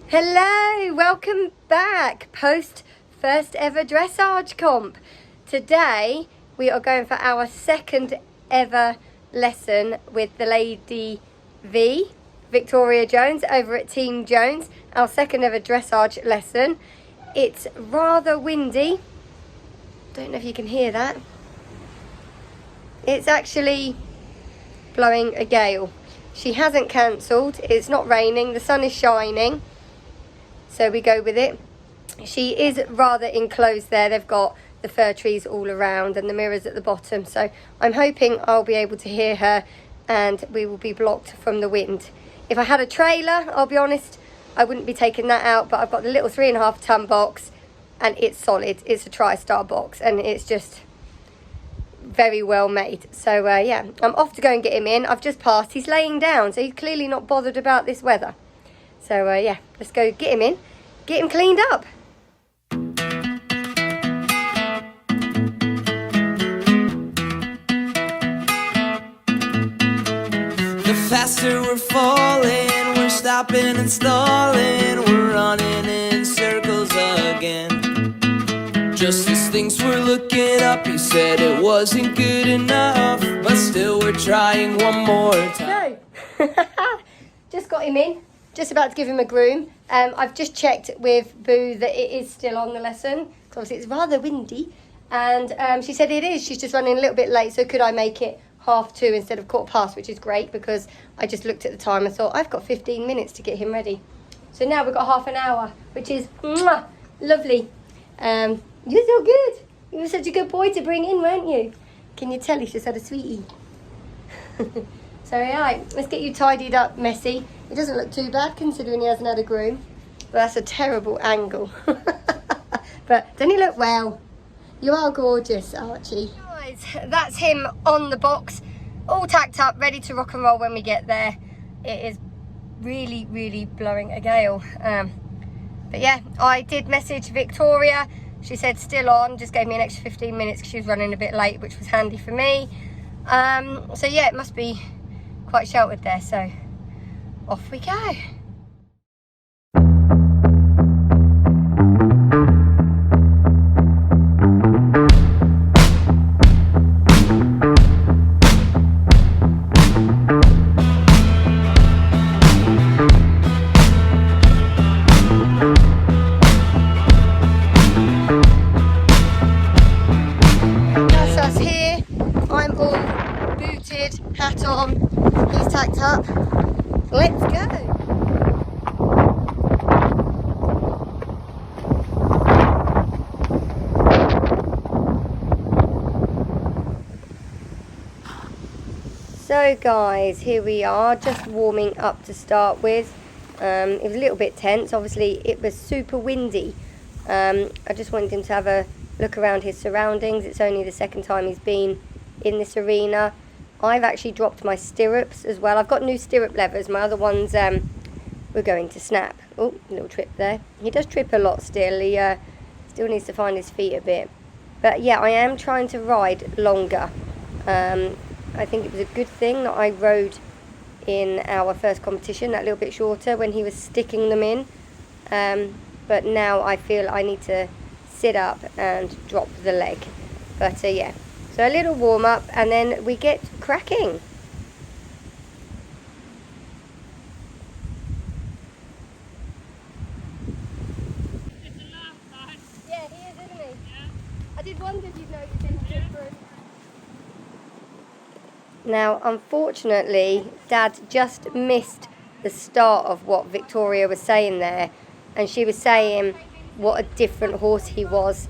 Hello, welcome back post first ever dressage comp. Today we are going for our second ever lesson with the Lady V, Victoria Jones over at Team Jones, our second ever dressage lesson. It's rather windy, don't know if you can hear that. It's actually blowing a gale. She hasn't cancelled, it's not raining, the sun is shining. So we go with it. She is rather enclosed there. They've got the fir trees all around and the mirrors at the bottom. So I'm hoping I'll be able to hear her and we will be blocked from the wind. If I had a trailer, I'll be honest, I wouldn't be taking that out. But I've got the little 3.5 ton box and it's solid. It's a TriStar box and it's just very well made. So yeah, I'm off to go and get him in. I've just passed. He's laying down, so he's clearly not bothered about this weather. So yeah, let's go get him in, get him cleaned up. The faster we're falling, we're stopping and stalling, we're running in circles again. Just as things were looking up, he said it wasn't good enough, but still we're trying one more time. No, just got him in. Just about to give him a groom. I've just checked with Boo that it is still on the lesson, because obviously it's rather windy. And she said it is. She's just running a little bit late, so could I make it 2:30 instead of 1:15, which is great, because I just looked at the time and thought, I've got 15 minutes to get him ready. So now we've got half an hour, which is lovely. You're so good. You were such a good boy to bring in, weren't you? Can you tell he's just had a sweetie? So yeah, let's get you tidied up, Messy. It doesn't look too bad considering he hasn't had a groom. But that's a terrible angle. But don't he look well? You are gorgeous, Archie. Guys, that's him on the box, all tacked up, ready to rock and roll when we get there. It is really, really blowing a gale. But yeah, I did message Victoria. She said still on, just gave me an extra 15 minutes because she was running a bit late, which was handy for me. So yeah, it must be quite sheltered there, so off we go. That's us here. I'm all booted, hat on, he's tacked up. Let's go. So guys, here we are, just warming up to start with. It was a little bit tense, obviously it was super windy. I just wanted him to have a look around his surroundings. It's only the second time he's been in this arena. I've actually dropped my stirrups as well. I've got new stirrup levers. My other ones were going to snap. Oh, little trip there. He does trip a lot still. He still needs to find his feet a bit. But yeah, I am trying to ride longer. I think it was a good thing that I rode in our first competition that little bit shorter when he was sticking them in. But now I feel I need to sit up and drop the leg. But yeah. So a little warm up and then we get cracking. Yeah, he is, isn't he? Yeah. I did wonder if you'd noticed him different. Now, unfortunately, Dad just missed the start of what Victoria was saying there. And she was saying what a different horse he was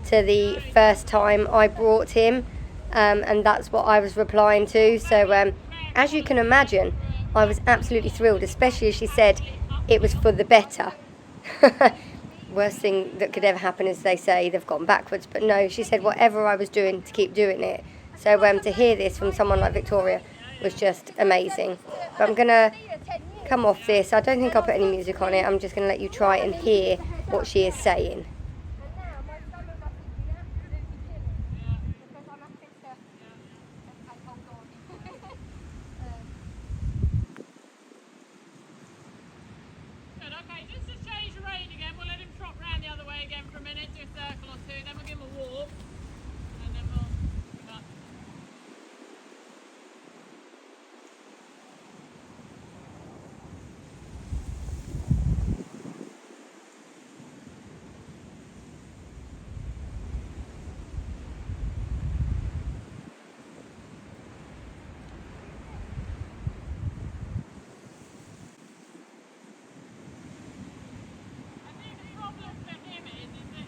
to the first time I brought him. And that's what I was replying to. So as you can imagine, I was absolutely thrilled, especially as she said it was for the better. Worst thing that could ever happen is they say they've gone backwards, but no, she said whatever I was doing to keep doing it. So to hear this from someone like Victoria was just amazing. But I'm going to come off this. I don't think I'll put any music on it. I'm just going to let you try and hear what she is saying. good. Okay, just to change the rein again, we'll let him trot round the other way again for a minute, do a circle or two, then we'll give him a walk, and then we'll cut. I think the problem for him is that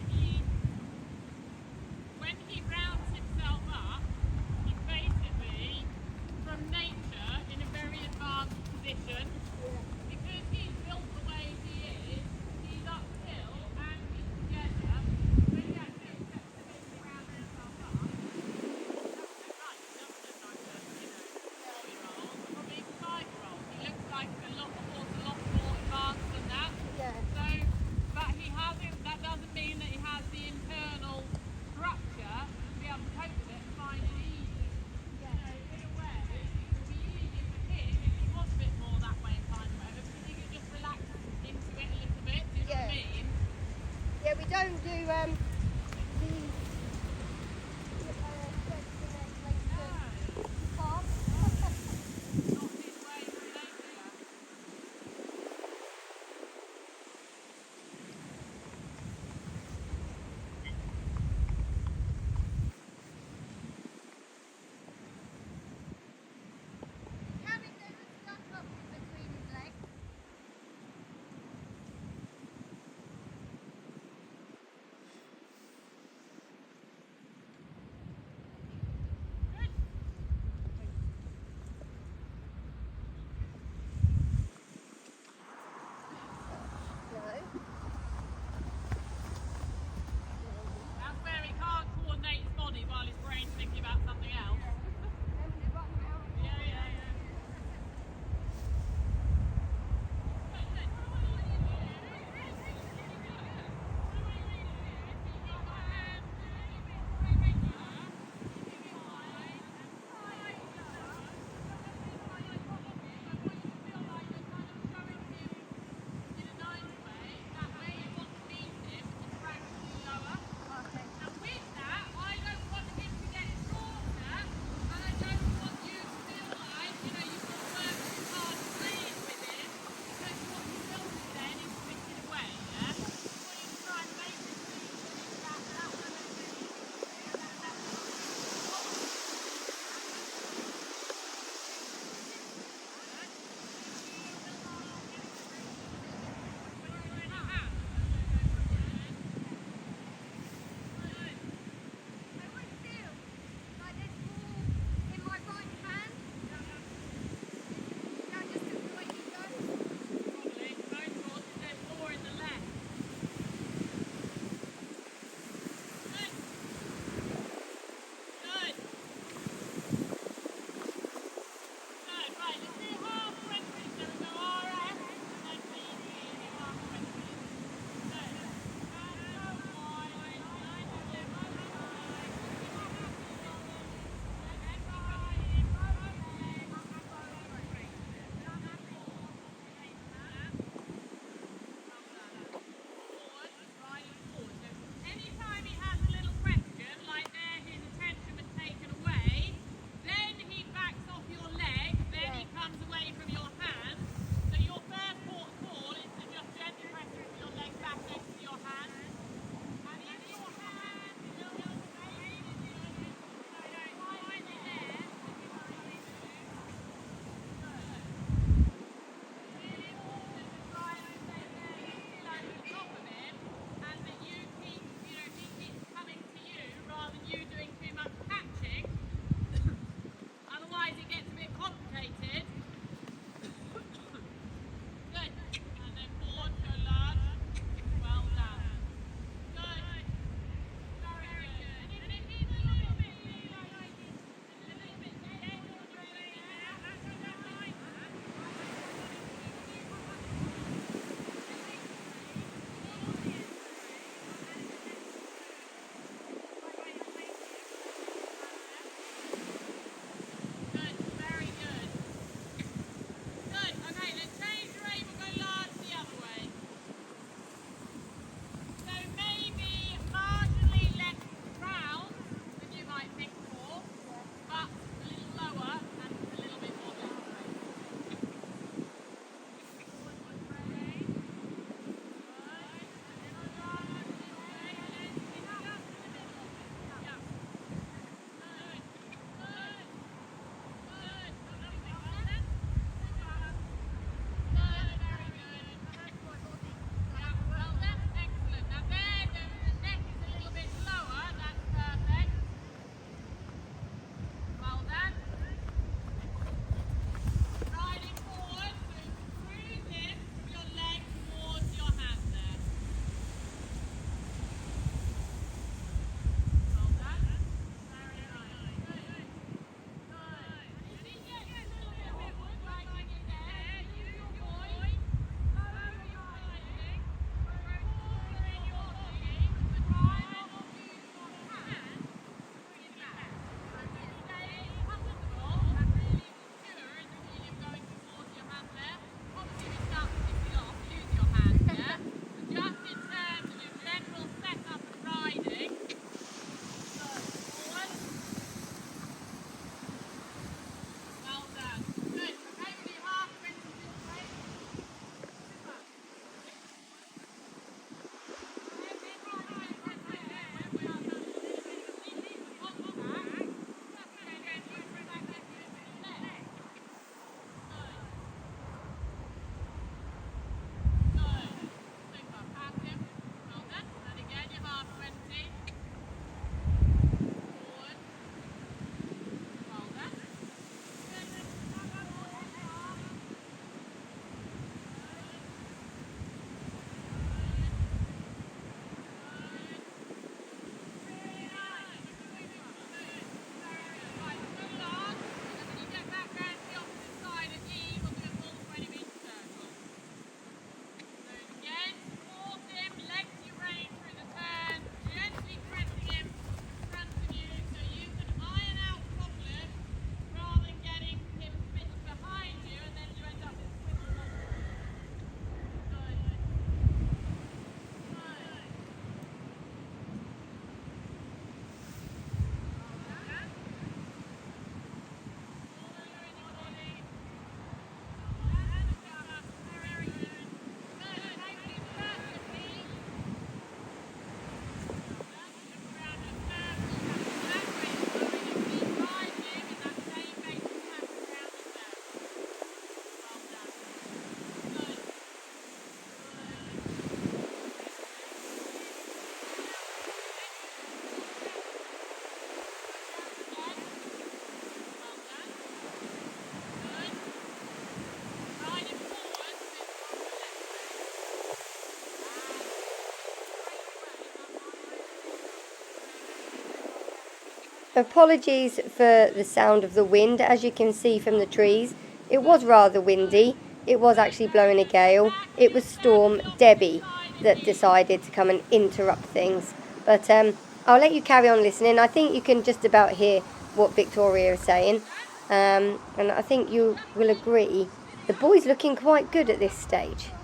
apologies for the sound of the wind. As you can see from the trees, it was rather windy. It was actually blowing a gale. It was Storm Debbie that decided to come and interrupt things. But I'll let you carry on listening. I think you can just about hear what Victoria is saying. And I think you will agree. The boy's looking quite good at this stage.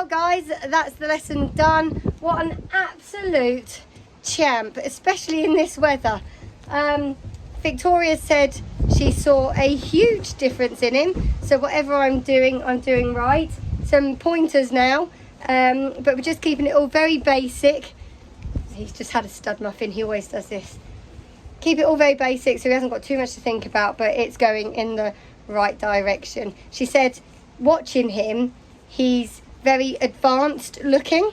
Well, guys, that's the lesson done. What an absolute champ, especially in this weather. Victoria said she saw a huge difference in him. So whatever I'm doing right. Some pointers now, but we're just keeping it all very basic. He's just had a stud muffin. He always does this. Keep it all very basic so he hasn't got too much to think about, but it's going in the right direction. She said watching him, he's very advanced looking.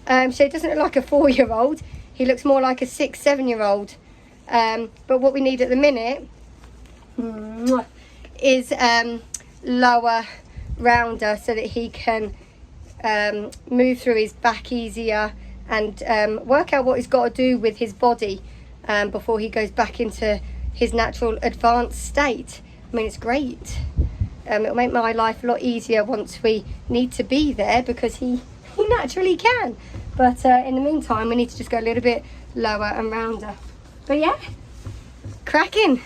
So he doesn't look like a 4-year-old. He looks more like a 6-7-year-old. But what we need at the minute is lower, rounder, so that he can move through his back easier and work out what he's got to do with his body before he goes back into his natural advanced state. I mean, it's great. It'll make my life a lot easier once we need to be there, because he naturally can. But in the meantime, we need to just go a little bit lower and rounder. But yeah, cracking.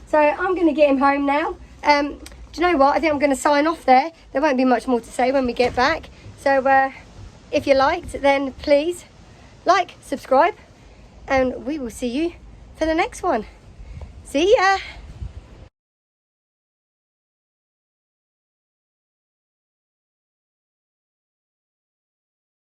So I'm going to get him home now. Do you know what? I think I'm going to sign off there. There won't be much more to say when we get back. So if you liked, then please like, subscribe, and we will see you for the next one. See ya.